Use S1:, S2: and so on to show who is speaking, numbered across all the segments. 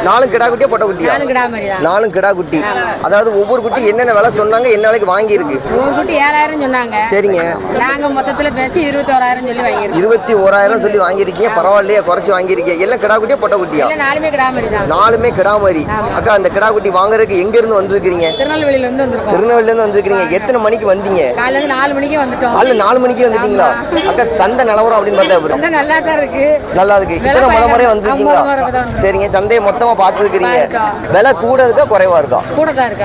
S1: நாலும் கிடா குட்டியா பொட்டை குட்டியா? நாலும் கிடா குட்டி. அதாவது ஒவ்வொரு குட்டி என்னென்ன விலை சொன்னாங்க, என்ன விலைக்கு வாங்கி இருக்கு?
S2: ஒரு குட்டி 7000 சொன்னாங்க.
S1: சரிங்க.
S2: நாங்க மொத்தத்துல பேசி 21000 சொல்லி வாங்கிருக்கோம்.
S1: 21000 சொல்லி வாங்கிருக்கீங்க. பரவாயில்லையே, குறைச்சு வாங்கிருக்கீங்க. எல்லாம் கிடா குட்டியா பொட்டை குட்டியா?
S2: நாலுமே கிடா மாதிரி தான்.
S1: நாலுமே கிடா மாதிரி. அக்கா அந்த கிடா குட்டி வாங்குறதுக்கு எங்க இருந்து வந்திருக்கீங்க?
S2: திருநெல்வேலியில இருந்து வந்திருக்கோம்.
S1: திருநெல்வேலியில இருந்து வந்திருக்கீங்க. எத்தனை மணிக்கு வந்தீங்க?
S2: காலையில 4 மணிக்கு வந்துட்டோம்.
S1: காலைல 4 மணிக்கு வந்துட்டீங்களா? அக்கா சந்தை நிலவரம் அப்படின்னு பார்த்தா
S2: சந்தை நல்லா தான் இருக்கு.
S1: நல்லா இருக்கு. இப்பதான் முத முறையா வந்திருக்கீங்களா? சரிங்க. சந்தையை மொத்தமா பார்த்துருக்கீங்க. விலை கூட இருக்கா குறைவா இருக்கா?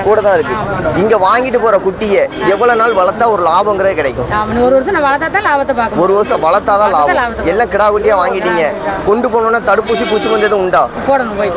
S1: கூட தான் இருக்கு. இங்க வாங்கிட்டு போற குட்டியை எவ்வளவு நாள் வளர்த்தா ஒரு லாபங்கிறது கிடைக்கும்?
S2: ஒரு வருஷம் வளர்த்தா தான் லாபத்தை பார்க்கணும்.
S1: ஒரு வருஷம் வளர்த்தாதான் லாபம். எல்லாம் கிடா குட்டியா வாங்கிட்டீங்க. கொண்டு போனோம்னா தடுப்பூசி பூச்சி வந்தது உண்டா?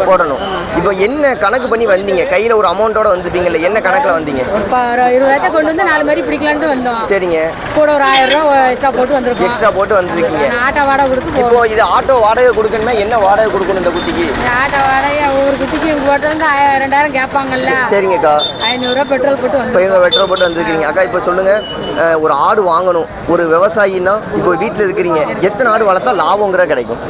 S1: போடணும். இப்போ என்ன கணக்கு பண்ணி வந்தீங்க? கையில ஒரு அமௌண்டோட வந்துட்டீங்கல்ல, என்ன கணக்குல வந்தீங்க?
S2: 20,000 கொண்டு வந்து 4 மாதிரி பிடிக்கலான்ட்டு வந்தோம்.
S1: சரிங்க.
S2: கூட ஒரு 1000 ரூபாய் எக்ஸ்ட்ரா போட்டு வந்திருக்கோம்.
S1: எக்ஸ்ட்ரா போட்டு வந்திருக்கீங்க.
S2: ஆட்டோ வாடகை கொடுத்து.
S1: இப்போ இது ஆட்டோ வாடகை கொடுக்கணும்னா என்ன வாடகை கொடுக்கணும் இந்த குட்டிக்கு?
S2: ஆட்டோ வாடகை ஒவ்வொரு குட்டிக்கு போட்டு வந்து 2000 கேட்பாங்கல்ல.
S1: சரிங்கக்கா.
S2: 500 ரூபாய் பெட்ரோல் போட்டு வந்து.
S1: 500 பெட்ரோல் போட்டு வந்திருக்கீங்க. அக்கா இப்போ சொல்லுங்க, ஒரு ஆடு வாங்கணும் ஒரு விவசாயின்னா, இப்போ வீட்டில் இருக்கிறீங்க, எத்தனை ஆடு வளர்த்தா லாபங்கிற கிடைக்கும்?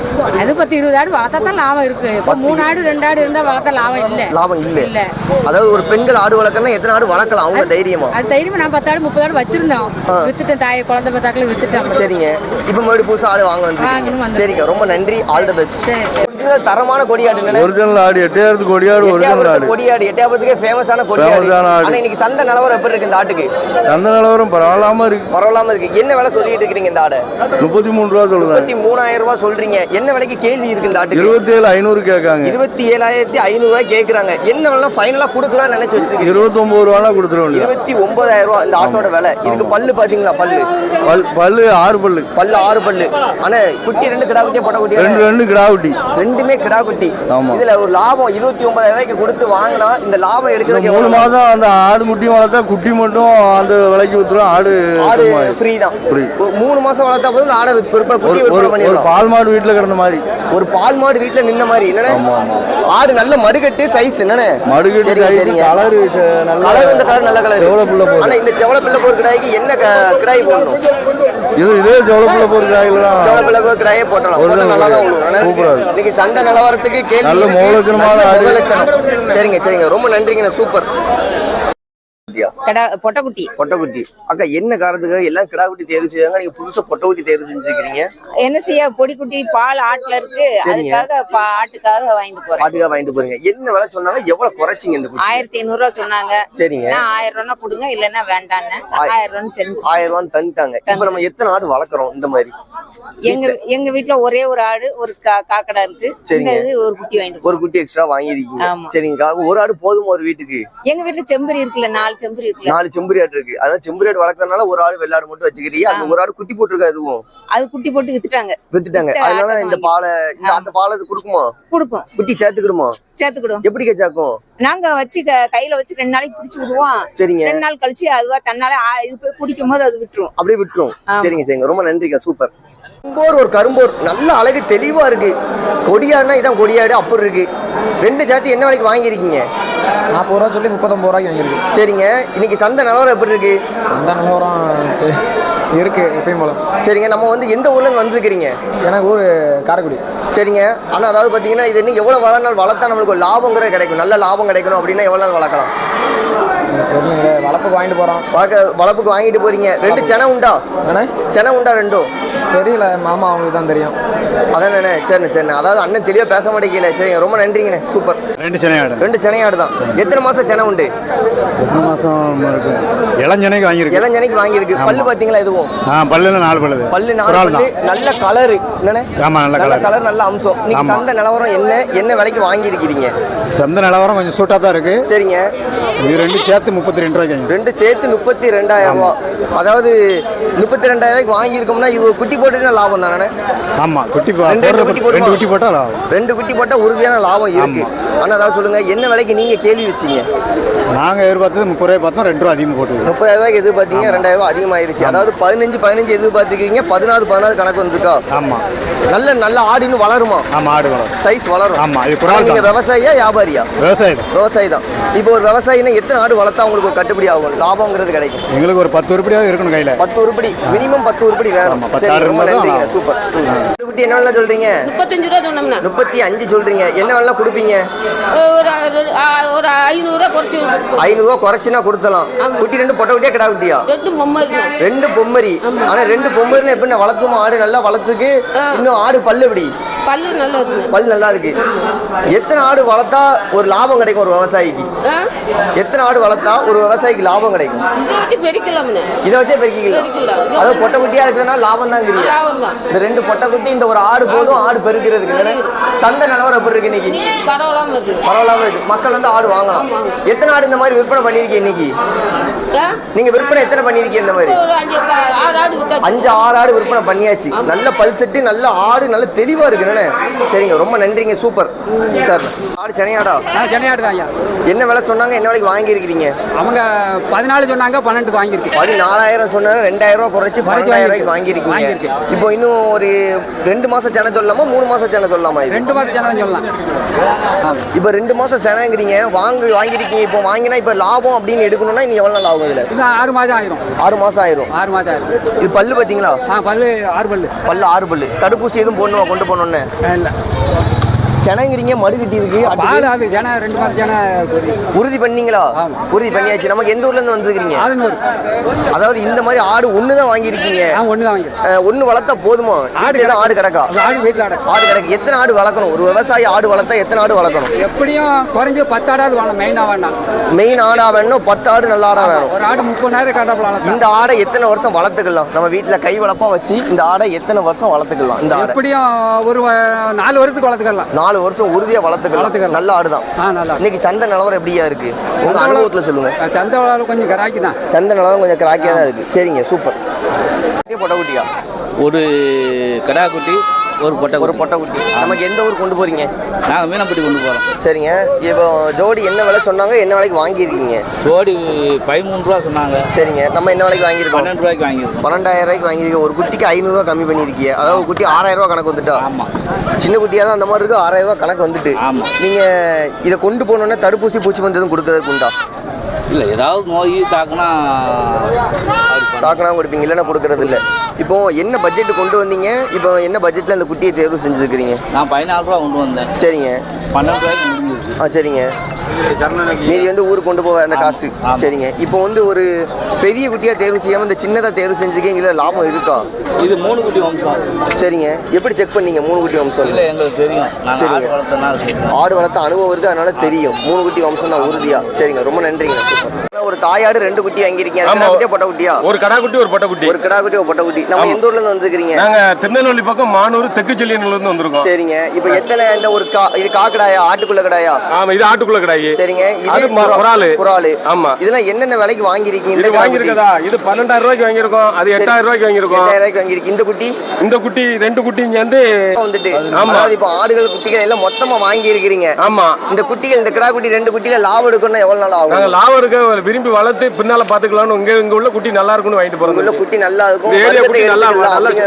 S2: அது 10-20 ஆடு வளர்த்தா தான் லாபம் இருக்கு. இப்போ 3 ஆடு 2 ஆடு இருந்தா வளர்த்தா லாபம் இல்ல. அதாவது
S1: ஒரு பெண்கள் ஆடு வளர்க்கறனா எத்தனை ஆடு வளர்க்கலாம் அவங்க தைரியமா?
S2: அது தைரியமா. நான் 10 ஆடு 30 ஆடு வச்சிருந்தோம். வித்துட்டேன். தாய் குழந்தை பத்தாக்கல வித்துட்டேன்.
S1: சரிங்க. இப்போ மறுபடியும் புதுசா ஆடு வாங்க வந்து. சரிங்க, ரொம்ப நன்றி. All the best. தரமான கொடியாடு.
S3: ஒரிஜினல் ஆடு. எட்டையாவது கொடியாடு. ஒரிஜினல் ஆடு.
S1: கொடியாடு எட்டையாவதுக்கே ஃபேமஸான கொடியாடு. ஆனா இன்னைக்கு சந்தை நிலவரம் எப்படி இருக்கு இந்த ஆட்டுக்கு?
S3: சந்தை நிலவரம் பரவாயில்லாம
S1: இருக்கு. என்ன விலை சொல்லிட்டு இருக்கீங்க இந்த ஆடு?
S3: 33 ரூபா சொல்லுங்க.
S1: 33,000 ரூபாய் சொல்றீங்க. என்ன விலைக்கு கேள்வி இருக்கு இந்த ஆட்டுக்கு?
S3: 27,500 கேட்காங்க.
S1: 27,500 ரூபாய் கேக்குறாங்க. என்ன விலை ஃபைனலா கொடுக்கலாம் நினைச்சு வச்சிருக்கீங்க?
S3: 29 ரூபானா கொடுத்துருவோம்.
S1: 29,000 ரூபாய் இந்த ஆட்டோட விலை. இதுக்கு பல்லு பாத்தீங்களா?
S3: பல்லு 6 பல்லு.
S1: 6 பல்லு. ஆனா குட்டி 2 கிடா குட்டியா பொட்டை குட்டியா?
S3: 2 கிடா குட்டி.
S1: ரெண்டுமே கிடா குட்டி. இதுல ஒரு லாபம் 29,000 ரூபாய்க்கு கொடுத்து வாங்கினா இந்த லாபம் எடுக்கிறதுக்கு
S3: 3 மாதம் அந்த ஆடு முட்டி வளர்த்தா குட்டி மட்டும் அந்த விலைக்கு வித்துரும். ஆடு
S1: ஃப்ரீ தான். 3 மாசம் வளர்த்தா போதும் ஆடை குட்டி விற்பனை பண்ணிடலாம்.
S3: பால் மாடு வீட்டுல கிடந்த மாதிரி,
S1: ஒரு பால் மாடு வீட்டுல நின்ன மாதிரி. என்னன்னா ஆடு நல்ல மடுகட்டு சைஸ். என்னன்னு
S3: மடுகட்டு கலர்
S1: இந்த கலர் நல்ல கலர். ஆனா இந்த செவல பிள்ளை போர் கிடாய்க்கு என்ன கிடாய் போடணும்?
S3: இதே செவல பிள்ளை போர் கிடாய்லாம் செவல
S1: பிள்ளை போர் கிடாயே போட்டலாம். நல்லா தான் விழுவும். இன்னைக்கு சந்தை நிலவரத்துக்கு கேள்வி. சரிங்க, ரொம்ப நன்றிங்க. சூப்பர்.
S2: பொட்டக்குட்டி.
S1: அக்கா என்ன காரணத்துக்கு எல்லாம் கிடா குட்டி தேர்வு செய்வாங்க, நீங்க புதுசா பொட்டை குட்டி தேர்வு செஞ்சுக்கிறீங்க?
S2: என்ன செய்ய, பொடிக்குட்டி பால் ஆட்டுல இருக்கு. அதுக்காக ஆட்டுக்காக வாங்கிட்டு போறீங்க.
S1: என்ன விலை சொன்னாங்க, எவ்வளவு குறைச்சிங்க இந்த குட்டி?
S2: 1500 ரூபாய் சொன்னாங்க.
S1: சரிங்க.
S2: 1000 ரூபாய் கொடுங்க, இல்லன்னா வேண்டான்னு
S1: 1000 ரூபாய் தந்துட்டாங்க. இப்ப நம்ம எத்தனை ஆடு வளர்க்குறோம் இந்த மாதிரி?
S2: எங்க வீட்டுல ஒரே ஒரு ஆடு, ஒரு காக்கடா இருக்கு. ஒரு குட்டி வாங்கிட்டு
S1: ஒரு குட்டி எக்ஸ்ட்ரா வாங்கிருக்கீங்க. சரிங்க. ஒரு ஆடு போதும் ஒரு வீட்டுக்கு?
S2: எங்க வீட்டுல செம்பரி இருக்குல்ல, 4 செம்பரி இருக்கு.
S1: 4 செம்பரி ஆடு இருக்கு. அதான் செம்பரி ஆடு வளர்க்கறதுனால ஒரு ஆடு வெள்ளாடு மட்டும் வச்சுக்கிறீங்க. அந்த ஒரு ஆடு குட்டி போட்டுருக்கா? அதுவும்
S2: அது குட்டி போட்டு வித்துட்டாங்க.
S1: அதனால இந்த பாலை அந்த பாலை கொடுக்குமா?
S2: கொடுக்கும்.
S1: குட்டி சேர்த்துக்கிடுமா?
S2: சேர்த்துக்கிடும்.
S1: எப்படி கேச்சாக்கும்?
S2: நாங்க வச்சு கையில வச்சு 2 நாளைக்கு பிடிச்சு விடுவோம்.
S1: சரிங்க.
S2: 2 நாள் கழிச்சு அதுவா தன்னால இது போய் குடிக்கும் போது அது விட்டுரும்.
S1: அப்படியே விட்டுரும். சரிங்க, ரொம்ப நன்றிக்கா. சூப்பர். ஒரு கரும்போர் நல்ல அழகு தெளிவா இருக்கு. கொடியாடுனா இதான் கொடியாடு அப்படி இருக்கு. 2 ஜாதி என்ன விலைக்கு வாங்கியிருக்கீங்க?
S4: 40 ரூபா சொல்லி 39 ரூபாய்க்கு வாங்கியிருக்கு.
S1: சரிங்க. இன்னைக்கு சந்தை நிலவரம் எப்படி இருக்கு?
S4: சந்தை நிலவரம் இருக்கு எப்பயும் போல.
S1: சரிங்க. நம்ம எந்த ஊர்ல இருந்து வந்துருக்கீங்க?
S4: எனக்கு ஊர் காரைக்குடி.
S1: சரிங்க. ஆனா அதாவது பாத்தீங்கன்னா இது இன்னும் எவ்வளவு நாள் வளர்த்தா நம்மளுக்கு ஒரு லாபங்கிறது கிடைக்கும், நல்ல லாபம் கிடைக்கணும் அப்படின்னா எவ்வளவு நாள் வளர்க்கலாம்?
S4: வளப்புக்கு வாங்கிட்டு போறோம்.
S1: வளப்புக்கு வாங்கிட்டு போறீங்க. 2 செனை உண்டா? செனை உண்டா? 2
S4: தெரியல, மாமா அவங்களுக்கு தான் தெரியும்.
S1: அதானே. சரிண்ணே. அதாவது அண்ணன் தெளிவா பேச மாட்டேங்கல. சரிங்க, ரொம்ப நன்றிங்கண்ணே. சூப்பர்.
S3: 2
S1: செனையாடு தான். எத்தனை மாசம் செனை உண்டு?
S3: எத்தனை மாசம் இருக்கு? இளஞ்சனைக்கு
S1: வாங்கியிருக்கு. பல்லு பாத்தீங்களா? இதுவும்
S3: பல்லுல 4 பல்லு.
S1: 4 பல்லு. நல்ல கலர். என்னண்ணே? ஆமா, நல்ல கலர், நல்ல அம்சம். நீங்க சந்தை நிலவரம் என்ன விலைக்கு வாங்கி இருக்கீங்க?
S3: சந்தை நிலவரம் கொஞ்சம் சூட்டா தான் இருக்கு.
S1: சரிங்க.
S3: இது 2 சேர்த்து 32 ரூபாய்க்கு.
S1: 2 சேர்த்து 32,000 ரூபாய். அதாவது 32,000 ரூபாய்க்கு வாங்கியிருக்கோம்னா இது குட்டி போட்டுனா லாபம் தானே?
S3: ஆமா, குட்டி
S1: 2 குட்டி போட்டா
S3: லாபம்.
S1: 2 குட்டி போட்டா உறுதியான லாபம் இருக்கு. ஆனா அதாவது சொல்லுங்க, என்ன விலைக்கு நீங்க கேள்வி வச்சீங்க?
S5: நாங்கள் எதிர்பார்த்தது 30 ரூபாய் பார்த்தோம், 2 ரூபா அதிகமாக போட்டு
S1: 30,000 ரூபாய்க்கு எதிர்பார்த்தீங்க, 2,000 ரூபாய் அதிகமாயிருச்சு. அதாவது 15 எதிர்பார்த்துக்கிறீங்க, 14 கணக்கு வந்துருக்கா?
S5: ஆமாம்.
S1: நல்ல ஆடு இன்னும் வளருமா?
S5: ஆமாம், ஆடு வளரும்,
S1: சைஸ் வளரும்.
S5: ஆமாம். இது குறை.
S1: நீங்க விவசாயியா வியாபாரியா?
S5: விவசாயி
S1: தான். இப்போ ஒரு விவசாயினா எத்தனை ஆடு வளர்த்தா உங்களுக்கு கட்டுப்படி ஆகும், லாபங்கிறது கிடைக்கும்?
S5: எங்களுக்கு ஒரு 10 உருப்படியாவது இருக்கணும் கையில்.
S1: 10 உருப்படி மினிமம் 10 உருப்படி வேணும்.
S5: 10 ஆடு இருந்தால்
S1: சூப்பர். குட்டி என்ன வேலை சொல்றீங்க?
S2: 35 ரூபா சொன்னோம்னா
S1: 35 சொல்றீங்க. என்ன வேலை கொடுப்பீங்க?
S2: ஒரு 500 ரூபா குறைச்சி
S1: 500 ரூபா குறைச்சினா கொடுத்தலாம். குட்டி 2 பொட்டை குட்டியா கிடா குட்டியா? 2 பொம்மரி. ஆனா 2 பொம்மரின்னு எப்படி வளர்த்துமா? ஆடு நல்லா வளர்த்துக்கு இன்னும் ஆடு பல்லு எப்படி? பல்லு நல்லா இருக்கு. எத்தனை ஆடு வளர்த்தா ஒரு லாபம் கிடைக்கும் ஒரு விவசாயிக்கு? எத்தனை ஆடு வளர்த்தா ஒரு விவசாயிக்கு லாபம் கிடைக்கும்? இதை வச்சே பெருக்கிக்கலாம். அதாவது பொட்டை குட்டியா இருக்கிறதுனால லாபம் தான். இந்த 2 பொட்டை குட்டி இந்த ஒரு ஆடு போதும் ஆடு பெருக்கிறதுக்கு. சந்தை நிலவரம் எப்படி இருக்கு இன்னைக்கு? பரவாயில்லாம இருக்கு. மக்கள் வந்து ஆடு வாங்கலாம். எத்தனை ஆடு இந்த மாதிரி விற்பனை பண்ணிருக்கீங்க இன்னைக்கு? நீங்க விற்பனை எத்தனை பண்ணிருக்கீங்க? இந்த மாதிரி 5-6 ஆடு விற்பனை பண்ணியாச்சு. நல்ல பல் செட்டு, நல்ல ஆடு, நல்ல தெளிவா இருக்கு. சரிங்க, ரொம்ப நன்றிங்க. Super sir. ஆடு சென்னையாடா?
S4: சென்னையாடு தான் ஐயா.
S1: என்ன விலை சொன்னாங்க, என்ன விலைக்கு வாங்கியிருக்கிறீங்க?
S4: அவங்க 14 சொன்னாங்க, 12 வாங்கியிருக்கு.
S1: 14,000 சொன்னாங்க, 2,000 ரூபா குறைச்சி 12,000 ரூபாய்க்கு வாங்கியிருக்கீங்க. இப்போ இன்னும் ஒரு 2 மாசம் சென்னை சொல்லலாமா, 3 மாசம் சென்னை சொல்லலாமா?
S4: 2 மாசம் சென்னை தான் சொல்லலாம்.
S1: இப்போ 2 மாசம் சென்னைங்கிறீங்க, வாங்கியிருக்கீங்க. இப்போ வாங்கினா இப்போ லாபம் அப்படின்னு எடுக்கணும்னா இன்னும் எவ்வளோ நாள் ஆகும்? இதில்
S4: 6 மாதம் ஆயிரும்.
S1: 6 மாசம் ஆயிரும்.
S4: 6 மாதம் ஆயிரும்.
S1: இது பல்லு பார்த்தீங்களா?
S4: பல்லு 6 பல்லு.
S1: 6 பல்லு. தடுப்பூசி எதுவும் போடணுமா? கொண்டு போனோன்னு
S4: இல்லை.
S1: சென்னைங்கிறீங்க, மடு கட்டி இருக்கு.
S4: அது ஜன 2 மாதம் ஜன
S1: உறுதி பண்ணீங்களா? உறுதி பண்ணியாச்சு. நமக்கு எந்த ஊர்ல இருந்து வந்துருக்கீங்க? அதாவது இந்த மாதிரி ஆடு ஒன்று தான் வாங்கியிருக்கீங்க? ஒன்று வளர்த்தா போதுமா? ஆடு கிடக்கா? ஆடு கிடக்கு. எத்தனை ஆடு வளர்க்கணும் ஒரு விவசாயி? ஆடு வளர்த்தா எத்தனை ஆடு வளர்க்கணும்?
S4: எப்படியும் குறைஞ்சு 10 ஆடாவது வேணும்.
S1: மெயின் ஆடா வேணும். 10 ஆடு நல்ல ஆடா வேணும்.
S4: ஒரு ஆடு 30,000 காட்டப்பலாம்.
S1: இந்த ஆடை எத்தனை வருஷம் வளர்த்துக்கலாம்? நம்ம வீட்டில் கை வளர்ப்பா வச்சு இந்த ஆடை எத்தனை வருஷம் வளர்த்துக்கலாம்? இந்த ஆடை எப்படியும்
S4: ஒரு 4 வருஷத்துக்கு வளர்த்துக்கலாம்.
S1: 4 வருஷம் உறுதியா வளர்த்துக்கலாம். நல்ல ஆடுதான். இன்னைக்கு சந்தை நிலவரம் எப்படியா இருக்கு உங்க அனுபவத்துல சொல்லுங்க.
S4: சந்தை நிலவரம் கொஞ்சம் கிராக்கி தான்.
S1: சந்தை நிலவரம் கொஞ்சம் கிராக்கியா தான் இருக்கு. சரிங்க, சூப்பர். பொட்டை குட்டியா?
S6: ஒரு கடா குட்டி, ஒரு பொட்டை குட்டி.
S1: நமக்கு எந்த ஊர் கொண்டு போறீங்க?
S6: நாங்கள் மீனப்பட்டி கொண்டு போகிறோம்.
S1: சரிங்க. இப்போ ஜோடி என்ன விலை சொன்னாங்க, என்ன விலைக்கு வாங்கியிருக்கீங்க?
S6: ஜோடி 13 ரூபா சொன்னாங்க.
S1: சரிங்க. நம்ம என்ன விலைக்கு வாங்கியிருக்கோம்?
S6: 12 ரூபாய்க்கு வாங்கியிருக்கோம்.
S1: 12,000 ரூபாய்க்கு வாங்கியிருக்கோம். ஒரு குட்டிக்கு 500 ரூபா கம்மி பண்ணியிருக்கீங்க. அதாவது குட்டி 6,000 ரூபா கணக்கு வந்துட்டா?
S6: ஆமாம்.
S1: சின்ன குட்டியாக தான் அந்த மாதிரி இருக்கு. 6,000 ரூபா கணக்கு வந்துட்டு.
S6: ஆமாம்.
S1: நீங்கள் இதை கொண்டு போனோன்னே தடுப்பூசி பூச்சி மருந்து எதுவும் கொடுக்கறதுக்கு உண்டா?
S6: இல்லை, ஏதாவது நோய் தாக்குனா
S1: கொடுப்பீங்க, இல்லைன்னா கொடுக்கறது இல்லை. இப்போ என்ன பட்ஜெட் கொண்டு வந்தீங்க? இப்போ என்ன பட்ஜெட்டில் அந்த குட்டியை தேர்வு செஞ்சுருக்கிறீங்க?
S6: நான் 14 ரூபா கொண்டு வந்தேன்.
S1: சரிங்க.
S6: 12 ரூபாய்க்கு முடிஞ்சிருக்கு.
S1: சரிங்க. மீதி வந்து ஊருக்கு கொண்டு போக அந்த காசு. சரிங்க. இப்போ வந்து ஒரு பெரிய குட்டியாக தேர்வு செய்யாமல் இந்த சின்னதாக தேர்வு செஞ்சுருக்கீங்களா? லாபம் இருக்கா?
S6: இது 3 குட்டி வம்சம்.
S1: சரிங்க. எப்படி செக் பண்ணீங்க 3 குட்டி வம்சம்?
S6: இல்லை, எங்களுக்கு தெரியும்.
S1: சரிங்க. ஆடு வளர்த்த அனுபவம் இருக்குது, அதனால தெரியும் 3 குட்டி வம்சம் தான் உறுதியா. சரிங்க, ரொம்ப நன்றிங்க. ஒரு தாயாடு 2 குட்டி வாங்கியிருக்கீங்க. பொட்டை குட்டியா?
S3: ஒரு கடா குட்டி, ஒரு பொட்டை குட்டி.
S1: ஒரு கடா குட்டி, ஒரு பொட்டை குட்டி. நம்ம எந்த ஊர்ல இருந்து வந்துருக்கீங்க?
S3: நாங்க திருநெல்வேலி பக்கம் மானூர் தெற்கு செல்லியன்ல இருந்து வந்திருக்கோம்.
S1: சரிங்க. இப்போ எத்தனை இந்த ஒரு இது காக்கடாயா, ஆட்டுக்குள்ள கடாயா?
S3: ஆமா, இது ஆட்டுக்குள்ள கடாய்.
S1: சரிங்க.
S3: இது குராலு. ஆமா.
S1: இதெல்லாம் என்னென்ன விலைக்கு வாங்கியிருக்கீங்க? இந்த
S3: வாங்கியிருக்கதா? இது 12,000 ரூபாய்க்கு வாங்கியிருக்கோம். அது 8,000 ரூபாய்க்கு வாங்கியிருக்கோம்.
S1: 8,000 ரூபாய்க்கு வாங்கியிருக்கு. இந்த குட்டி 2 குட்டி இங்க வந்துட்டு. ஆமா. இப்போ ஆடுகள் குட்டிகள் எல்லாம் மொத்தமா வாங்கி இருக்கிறீங்க.
S3: ஆமா.
S1: இந்த குட்டிகள், இந்த கடா குட்டி 2 குட்டியில லாபம் எடுக்கணும்னா எவ்வளவு நாள் ஆகும்?
S3: நாங்க லாபம் எடுக்க விரும்பி வளர்த்து பின்னால பாத்துக்கலாம்னு இங்க உள்ள குட்டி நல்லா இருக்கும்னு வாங்கிட்டு போறோம்.
S1: உள்ள குட்டி நல்லா இருக்கும்,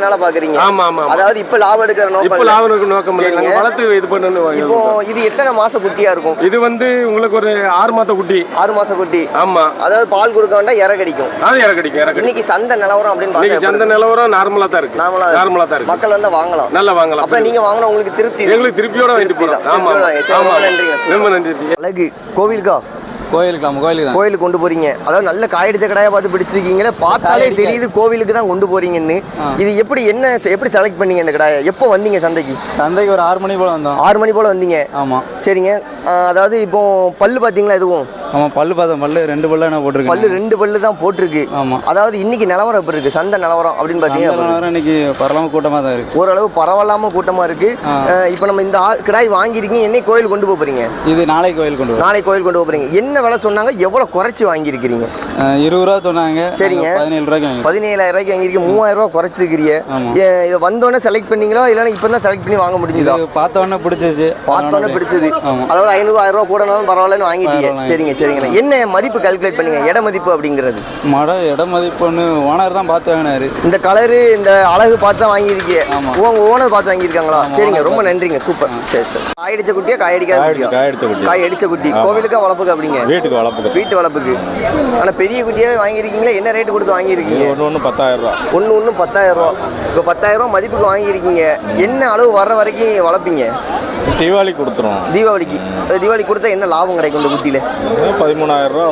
S1: நல்லா பாக்குறீங்க.
S3: ஆமா ஆமா.
S1: அதாவது இப்ப லாபம் எடுக்கிற நோக்கம்,
S3: இப்ப லாபம் எடுக்கிற நோக்கம் இல்ல, நாங்க வளர்த்து இது பண்ணனும்.
S1: இப்போ இது எத்தனை மாச குட்டியா இருக்கும்?
S3: இது வந்து உங்களுக்கு ஒரு 6 மாத குட்டி.
S1: 6 மாச குட்டி.
S3: ஆமா.
S1: அதாவது பால் கொடுக்க வேண்டாம், இறை கடிக்கும்.
S3: அது இறை கடிக்கும்.
S1: இன்னைக்கு சந்தை நிலவரம் அப்படின்னு
S3: பாத்தீங்க. இன்னைக்கு சந்தை நிலவரம் நார்மலா தான் இருக்கு. நார்மலா தான் இருக்கு.
S1: மக்கள் வந்து வாங்கலாம்,
S3: நல்லா வாங்கலாம்.
S1: அப்ப நீங்க வாங்குனா உங்களுக்கு திருப்தி?
S3: எங்களுக்கு திருப்தியோட வாங்கிட்டு போறோம். ஆமா ஆமா. நன்றிங்க, ரொம்ப நன்றி.
S1: அழகு கோவிலுக்கா? கோயிலுக்கு கொண்டு போறீங்க. அதாவது நல்ல காயடிச்ச கடையா பார்த்து பிடிச்சிருக்கீங்களே, பார்த்தாலே தெரியுது கோவிலுக்கு தான் கொண்டு போறீங்கன்னு. இது எப்படி செலக்ட் பண்ணீங்க இந்த கடையை? எப்போ வந்தீங்க சந்தைக்கு?
S5: ஒரு 6 மணி போல வந்தோம்.
S1: 6 மணி போல வந்தீங்க.
S5: ஆமா.
S1: சரிங்க. அதாவது இப்போ பல்லு பாத்தீங்களா? எதுவும்
S5: ஆமா, பல்லு பார்த்தோம். பல்லு 2 பல்லு என்ன போட்டுருக்கு?
S1: பல்லு 2 பல்லு தான் போட்டிருக்கு.
S5: ஆமா.
S1: அதாவது இன்னைக்கு நிலவரம் எப்படி இருக்கு, சந்தை நிலவரம் அப்படின்னு பாத்தீங்கன்னா?
S5: இன்னைக்கு பரவாயில்லாம கூட்டமா தான் இருக்கு.
S1: ஓரளவு பரவாயில்லாம கூட்டமா இருக்கு. இப்போ நம்ம இந்த கிடாய் வாங்கியிருக்கீங்க, என்னைக்கு கோயில் கொண்டு போறீங்க?
S5: இது நாளைக்கு கோயில் கொண்டு
S1: போறீங்க. என்ன விலை சொன்னாங்க, எவ்வளவு குறைச்சி வாங்கியிருக்கிறீங்க?
S5: 20 ரூபா சொன்னாங்க.
S1: சரிங்க.
S5: 17 ரூபாய்க்கு வாங்கி.
S1: 17,000 ரூபாய்க்கு வாங்கியிருக்கீங்க. 3000 ரூபா குறைச்சிருக்கிறீங்க.
S5: ஆமா.
S1: இதை வந்தோடனே செலக்ட் பண்ணீங்களா இல்லைன்னா இப்போ தான் செலக்ட் பண்ணி வாங்க முடிஞ்சுதா?
S5: இது பார்த்த உடனே பிடிச்சிச்சு.
S1: பார்த்தோன்னே பிடிச்சது.
S5: ஆமா.
S1: அதாவது 500 1000 ரூபா கூடனாலும் பரவாயில்லன்னு வாங்கிட்டீங்க.
S5: 1000
S1: சரிங்க சரிங்க. என்ன மதிப்பு கால்குலேட் பண்ணீங்க? இட மதிப்பு அப்படிங்கிறது
S5: இட மதிப்புன்னு ஓனர் தான் பார்த்து வாங்கினாரு.
S1: இந்த கலரு இந்த அழகு பார்த்து தான் வாங்கியிருக்கீங்க.
S5: ஆமா.
S1: உங்க ஓனர் பார்த்து வாங்கியிருக்காங்களா? சரிங்க, ரொம்ப நன்றிங்க. சூப்பர். சரி சரி. காய் அடிச்ச குட்டியா காய் அடிக்காத குட்டியா? காய் அடிச்ச குட்டி. கோவிலுக்கா வளர்ப்புக்கு அப்படிங்க?
S3: வீட்டுக்கு வளர்ப்புக்கு.
S1: வீட்டு வளர்ப்புக்கு. ஆனால் பெரிய குட்டியாவே வாங்கியிருக்கீங்களா? என்ன ரேட்டு கொடுத்து வாங்கியிருக்கீங்க?
S3: ஒன்று 10,000 ரூபா.
S1: ஒன்று 10,000 ரூபா. இப்போ 10,000 ரூபா மதிப்புக்கு வாங்கியிருக்கீங்க. என்ன அளவு வர்ற வரைக்கும் வளர்ப்பீங்க?
S3: தீபாவளி கொடுத்துருவோம்.
S1: தீபாவளிக்கு. தீபாவளி கொடுத்தா என்ன லாபம் கிடைக்கும் இந்த குட்டியில?
S3: 13,000 ரூபா.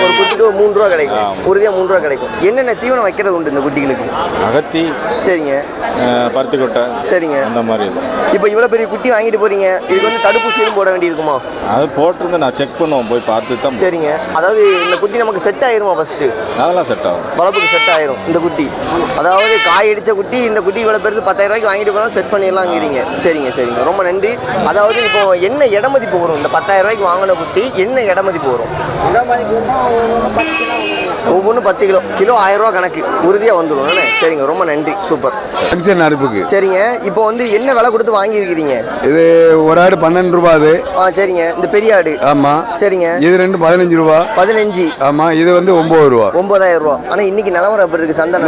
S1: ஒரு குட்டிக்கு 3 ரூபா கிடைக்கும். உறுதியாக 3 ரூபா கிடைக்கும். என்னென்ன தீவனம் வைக்கிறது உண்டு இந்த குட்டிகளுக்கு?
S3: அகத்தி,
S1: சரிங்க.
S3: பருத்தி கொட்டை,
S1: சரிங்க.
S3: அந்த மாதிரி இது.
S1: இப்போ இவ்வளோ பெரிய குட்டி வாங்கிட்டு போறீங்க, இதுக்கு வந்து தடுப்பூசி எதுவும் போட வேண்டியிருக்குமா?
S3: அது போட்டிருந்து நான் செக் பண்ணுவோம், போய் பார்த்து தான்.
S1: சரிங்க. அதாவது இந்த குட்டி நமக்கு செட் ஆயிருமா ஃபர்ஸ்ட்?
S3: அதெல்லாம் செட் ஆகும்.
S1: வளர்ப்புக்கு செட் ஆயிரும் இந்த குட்டி. அதாவது காய் அடிச்ச குட்டி இந்த குட்டி இவ்வளோ பெருசு 10,000 ரூபாய்க்கு வாங்கிட்டு போனால் செட் பண்ணிடலாங்கிறீங்க. சரிங்க சரிங்க, ரொம்ப நன்றி. அதாவது இப்போ என்ன இட மதிப்பு வரும் இந்த 10,000 ரூபாய்க்கு வாங்கின குட்டி? என்ன இட மதிப்பு வரும்? ஒவ்வொன்றும் 10 கிலோ. கிலோ 1000 ரூபா கணக்கு உறுதியாக வந்துடும் தானே? சரிங்க, ரொம்ப நன்றி. சூப்பர்.
S7: அறுப்புக்கு.
S1: சரிங்க. இப்போ வந்து என்ன விலை கொடுத்து வாங்கியிருக்கிறீங்க?
S7: இது ஒரு ஆடு 12 ரூபா. அது
S1: சரிங்க. இந்த பெரிய ஆடு.
S7: ஆமா.
S1: சரிங்க.
S7: இது ரெண்டு 15 ரூபா.
S1: 15.
S7: ஆமா. இது வந்து 9 ரூபா.
S1: 9,000 ரூபா. ஆனால் இன்னைக்கு நிலவரம் எப்படி இருக்கு? சந்தை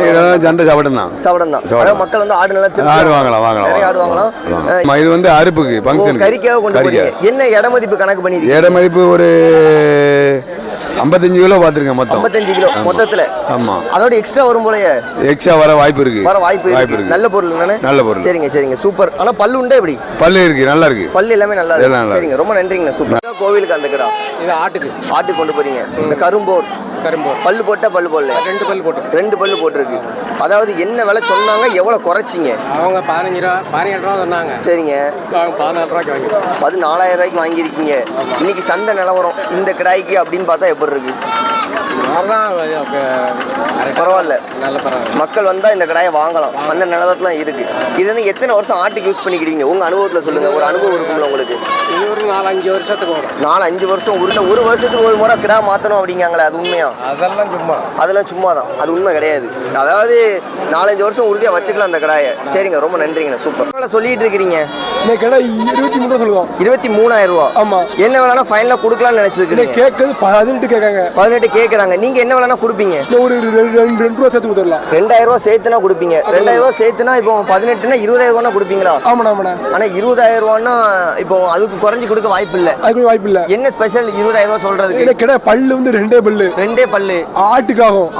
S7: சந்தை சாப்பிடம் தான்.
S1: சாப்பிடம் தான். அதாவது மக்கள் வந்து ஆடு நல்லா
S7: ஆடு வாங்கலாம்.
S1: நிறைய ஆடு வாங்கலாம்.
S7: இது வந்து அறுப்புக்கு ஃபங்க்ஷன்
S1: கறிக்காக கொண்டு போறீங்க. என்ன இட மதிப்பு கணக்கு பண்ணிருக்கீங்க?
S7: இட மதிப்பு ஒரு 55 கிலோ பார்த்துருக்கேன் மொத்தம்.
S1: 55 கிலோ மொத்தத்துல.
S7: ஆமா.
S1: அதோட எக்ஸ்ட்ரா வரும் போலயே.
S7: எக்ஸ்ட்ரா வர வாய்ப்பு இருக்கு.
S1: இருக்கு. நல்ல பொருள் தானே? நல்ல பொருள். சரிங்க சரிங்க, சூப்பர். ஆனா பல்லு உண்டா எப்படி?
S7: பல்லு இருக்கு, நல்லா இருக்கு.
S1: பல்லு எல்லாமே நல்லா இருக்கு. சரிங்க, ரொம்ப நன்றிங்க. சூப்பர். கோவிலுக்கு அந்த கடா
S4: இது ஆட்டுக்கு
S1: கொண்டு போறீங்க. இந்த கரும்போர் பல்லு போட்டா பல்லு போடல?
S4: 2 பல்லு போட்டு.
S1: 2 பல்லு போட்டிருக்கு. அதாவது என்ன விலை சொன்னாங்க, எவ்வளவு குறைச்சிங்க?
S4: அவங்க 15 ரூபா 17 ரூபா சொன்னாங்க.
S1: சரிங்க.
S4: 14 ரூபாய்க்கு வாங்கி
S1: 14,000 ரூபாய்க்கு வாங்கியிருக்கீங்க. இன்னைக்கு சந்தை நிலவரம் இந்த கிடாய்க்கு அப்படின்னு பார்த்தா எப்படி இருக்கு? பரவாயில்ல, நல்ல பரவாயில்ல. மக்கள் வந்தா இந்த கடாயை வாங்கலாம். அந்த நிலவரத்துல இருக்கு. இது வந்து எத்தனை வருஷம் ஆட்டுக்கு யூஸ் பண்ணிக்கிறீங்க உங்க அனுபவத்துல சொல்லுங்க. ஒரு அனுபவம் இருக்கும்ல உங்களுக்கு?
S4: இது ஒரு 4-5 வருஷத்துக்கு வரும்.
S1: 4-5 வருஷம். ஒரு வருஷத்துக்கு ஒரு முறை கிடா மாத்தணும் அப்படிங்காங்களே, அது உண்மையா? அதெல்லாம் சும்மா தான். அது உண்மை கிடையாது. அதாவது 4-5 வருஷம் உறுதியா வச்சுக்கலாம் அந்த கடாயை. சரிங்க, ரொம்ப நன்றிங்க. சூப்பர். சொல்லிட்டு இருக்கிறீங்க 23,000 ரூபா. ஆமா. என்ன வேலைனா ஃபைனலா கொடுக்கலாம்னு நினைச்சிருக்கீங்க? கேட்குது 18 கேட்காங்க. 18 கேட்கறாங்க. நீங்க என்ன வேலைனா கொடுப்பீங்க? ஒரு 2 ரூபா சேர்த்து கொடுத்துடலாம். 2,000 ரூபா சேர்த்துனா கொடுப்பீங்க. 2,000 ரூபா சேர்த்துனா இப்போ 18னா 20,000 ரூபா கொடுப்பீங்களா? ஆமாண்ணா. ஆனா 20,000 ரூபான்னா இப்போ அதுக்கு குறைஞ்சு கொடுக்க வாய்ப்பு இல்ல. அதுக்கு வாய்ப்பு இல்ல. என்ன ஸ்பெஷல் 20,000 ரூபா சொல்றதுக்கு? கிட்ட பல்லு வந்து 2 பல்லு. ஆட்டுக்காகும்.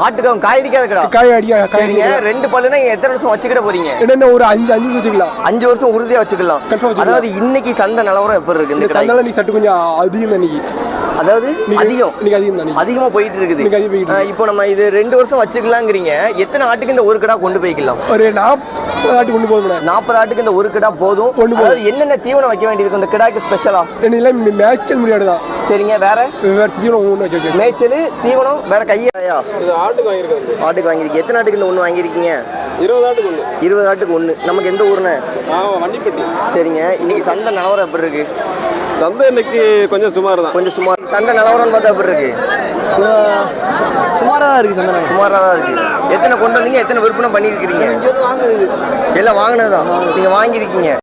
S1: காய் அடிக்காத கடா. காய் அடிக்காதீங்க. 2 பல்லுனா எத்தனை வருஷம் வச்சுக்கிட போறீங்க? என்ன ஒரு 5 வருஷம் வச்சுக்கலாம். 5 வருஷம் உறுதியா வச்சுக்கலாம். அதாவது இன்னைக்கு சந்தை நிலவரம் எப்படி இருக்கு? இந்த சந்தைல நீ சட்டு கொஞ்சம் அதிகம் தான் இன்னைக்கு. அதாவது அதிகமா போயிட்டு இருக்குது. இப்போ நம்ம இது 2 வருஷம் வச்சுக்கலாங்கிறீங்க. எத்தனை ஆட்டுக்கு இந்த ஒரு கடா கொண்டு போய்க்கலாம்? ஒரு 40 ஆட்டு கொண்டு போதும். 40 ஆட்டுக்கு இந்த ஒரு கடா போதும். அதாவது என்னென்ன தீவனம் வைக்க வேண்டியது இந்த கிடாய்க்கு ஸ்பெஷலா? மேய்ச்சல் முடியாது தான். சரிங்க. வேற தீவனம்? மேய்ச்சல் தீவனம் வேற கையா? ஆட்டுக்கு வாங்கிருக்கீங்க. எத்தனை ஆட்டுக்கு இந்த ஒன்று வாங்கியிருக்கீங்க? 20 ஆட்டுக்கு ஒன்று. நமக்கு எந்த ஊர்னு? வண்டிப்பட்டி. சரிங்க. இன்னைக்கு சந்தை நிலவரம் எப்படி இருக்கு?
S3: சந்தை இன்னைக்கு கொஞ்சம் சுமார் தான்.
S1: சந்தை நிலவரம்னு பார்த்தா எப்படி இருக்கு? சுமாராக தான் இருக்கு. சந்தை சுமாராக தான் இருக்கு. எத்தனை கொண்டு வந்தீங்க? எத்தனை விற்பனை பண்ணியிருக்கிறீங்க? எல்லாம் வாங்கினதுதான். நீங்க வாங்கியிருக்கீங்க.